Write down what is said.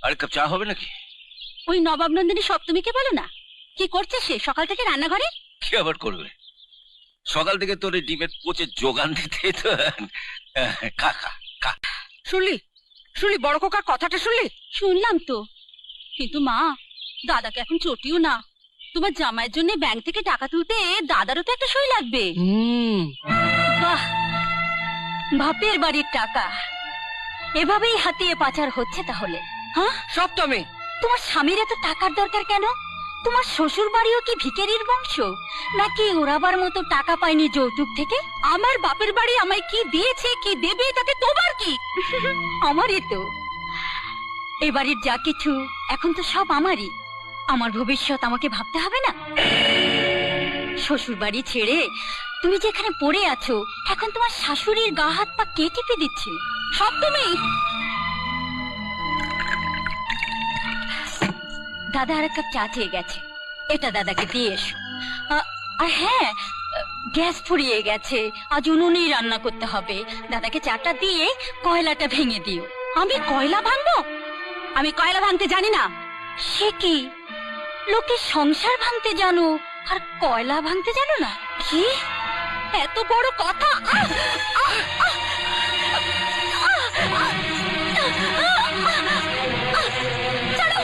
আরে কাপ চা হবে নাকি? ওই নবাব নন্দিনী সপ্তমীকে বলো না, কি করছে সে সকাল থেকে রান্নাঘরে? কি আবার করবে? সকাল থেকে তোর এই ডিমের পচে যোগান দিতে তো। কাকা কাকা শুনলি শুনলি বড় কোকার কথাটা শুনলি? শুনলাম তো, কিন্তু মা দাদাকে এখন চটিও না। তোমার জামাইয়ের জন্য ব্যাংক থেকে টাকা তুলতে দাদারও তো একটা সই লাগবে। বাহ, বাপের বাড়ির টাকা এভাবেই হাতিয়ে পাচার হচ্ছে তাহলে? হ্যাঁ সপ্তমী, তোমার স্বামীর এত টাকার দরকার কেন? তোমার শ্বশুর বাড়িও কি ভিখারির বংশ, নাকি ওরাবার মতো টাকা পায়নি যৌতুক থেকে? আমার বাপের বাড়ি আমায় কি দিয়েছে কি দেবে তাতে তোমার কি? আমারই তো। এ বাড়ির যা কিছু এখন তো সব আমারই। আমার ভবিষ্যৎ আমাকে ভাবতে হবে না? শ্বশুর বাড়ি ছেড়ে তুমি যেখানে পড়ে আছো, এখন তোমার শাশুড়ির গা হাত পা কে টিপে দিচ্ছে? সপ্তমী, দাদা আর এক কাপ চা চেয়ে গেছে, এটা দাদাকে দিয়ে এসো। আর হ্যাঁ, গ্যাস ফুরিয়ে গেছে, আজ উনুনেই রান্না করতে হবে। দাদাকে চাটা দিয়ে কয়লাটা ভেঙে দিও। আমি কয়লা ভাঙবো? আমি কয়লা ভাঙতে জানি না। সে কি, লোকে সংসার ভাঙতে জানো আর কয়লা ভাঙতে জানো না? কি এত বড় কথা! ছাড়ো!